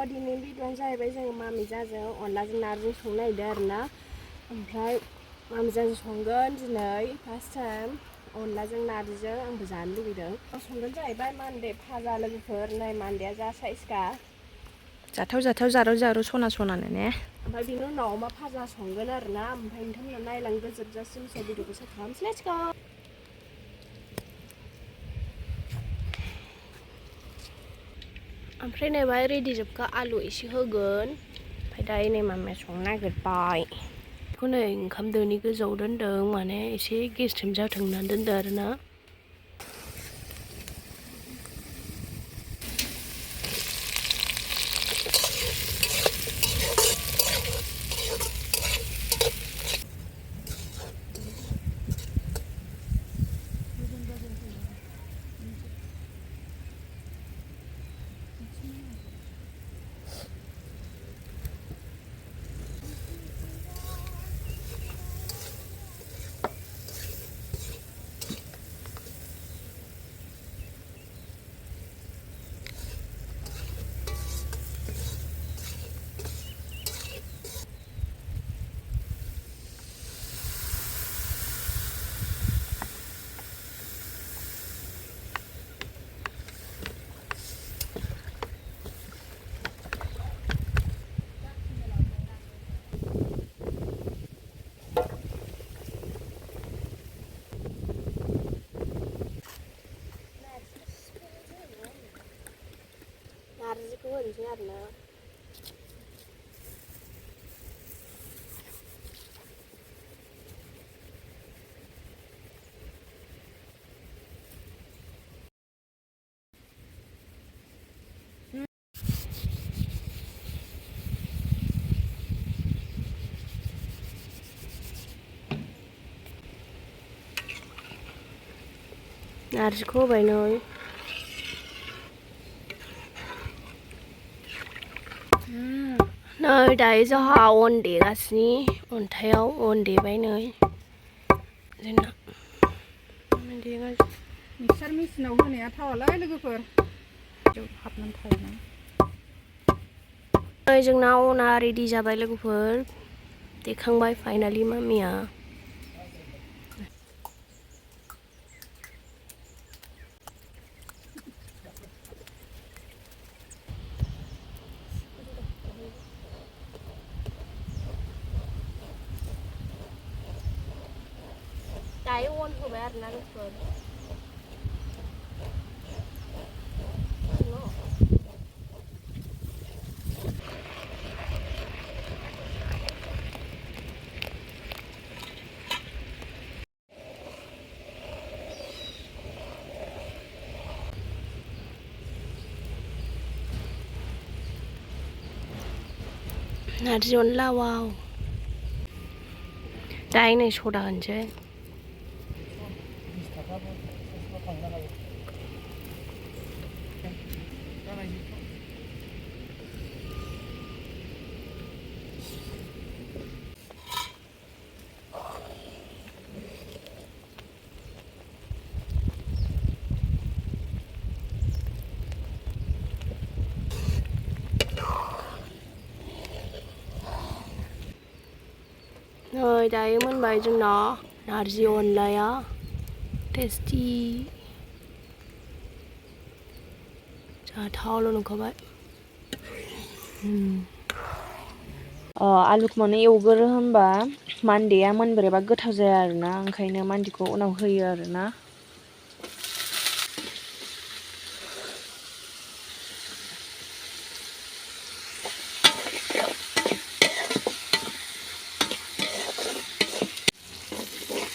दिनै भिडिअ'आनो जाहैबाय जोङो मामिजाजों अनलाजों नारजि संनो नागिरदों आरोना ओमफ्राय मामिजाजों संगोन दिनै फार्स्ट टाइम अनलाजों नारजिजों आंबो जानो लुगैदों संगोन जाहैबाय मान्दे भाजा लोगोफोर नै मान्देया जा साइजखा जाथाव जाथाव जारौ जारौ सना सनानो ने ओमफ्राय बिनि उनाव अमा भाजा संगोन आरोना ओमफ्राय नोंथांमोना नायलांदो जोबजासिम स' भिडिअ'खौ सेयार खालामसै लेट्स गो ओमफ्राय नै बाहाय रेडि जोबखा आलु एसे होगोन ओमफ्राय दायो नै मामिया संनो नागिरबाय बेखौ नै ओंखाम दोनि गोजौआव दोनदों माने एसे गेस्ट्रिम जाथों होननानै दोनदों आरोना नारजिखौ होनोसै आरोना नारजिखौ होबाय नै नै दायो जोंहा अन देगासिनो अन्थायाव अन देबाय नै जोंना मिक्सार मेसिनाव होनाया थावालै लोगोफोर हाबनानै थायोना नै जोंना अना रेडि जाबाय लोगोफोर देखांबाय फाइनालि मामिया दायो अन होबाय आरोना लोगोफोर नारजि अनला वाव दायो नै सदा होनोसै नै दायो मोनबाय जोंना नारजि अनलाया टेस्टि जाथावल' नंखाबाय आलुखौ माने एवगोरो होनबा मान्देया मोनबोरैबा गोथाव जाया आरोना ओंखायनो मान्देखौ उनाव होयो आरोना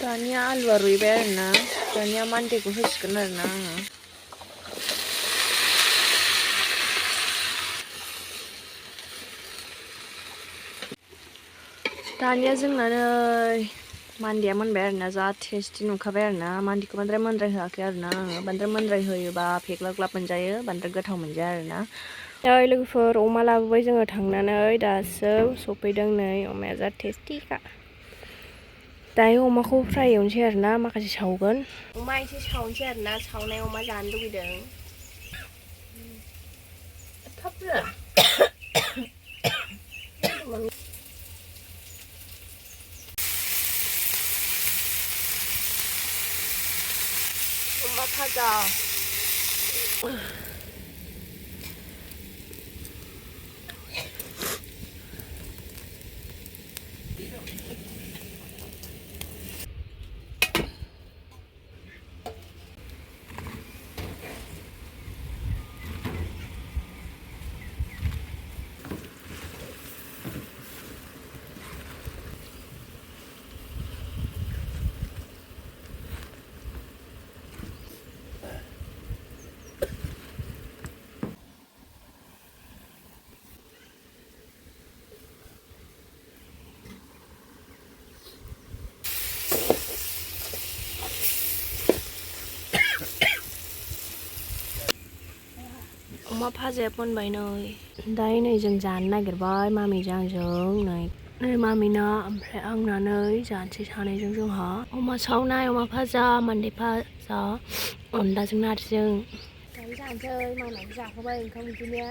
दानिया आलुआ रुइबाय आरोना दानिया मान्देखौ होसिगोन आरोना आङो दानिया जोंना नै मान्देया मोनबाय आरोना जा टेस्टि नुखाबाय आरोना मान्देखौ बांद्राय मोनद्राय होआखै आरोना आङो बांद्राय मोनद्राय होयोबा फेग्लाब ग्लाब मोनजायो बांद्राय गोथाव मोनजाया आरोना नै लोगोफोर अमा लाबोबाय जोङो थांनानै दासो सफैदों नै अमाया जा टेस्टिखा दायो अमाखौ फ्राय एवनोसै आरोना माखासे सावगोन अमा एसे सावनोसै आरोना सावनाय अमा जानो लुगैदों 엄마 타자. 엄마 파제 예쁜 바이너이 다이नै जों जानो नागिरबाय मामिजों आंजों नै मामिना ओमफ्राय आंना नै जानोसै सानैजों जोंहा अमा सावनाय अमा भाजा मान्दे भाजा अनलाजों नारजिजों दायो जानोसै मामियाबो जाखाबाय ओंखाम उखैनाया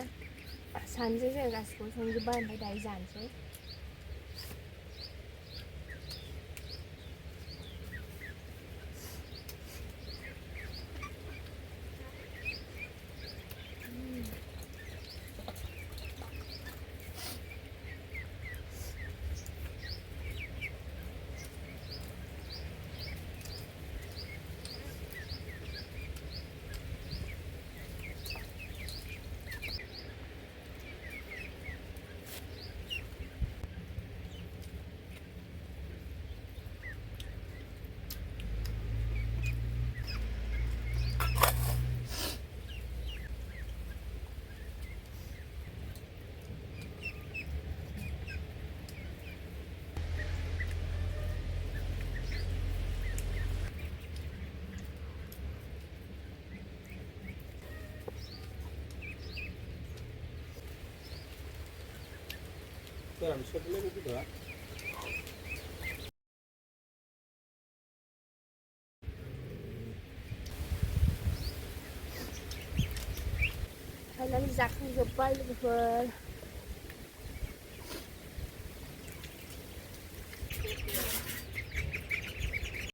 सानैजों जों गासिबो संजोब्बाय ओमफ्राय दायो जानोसै फाइनालि जाखांजोब्बाय लोगोफोर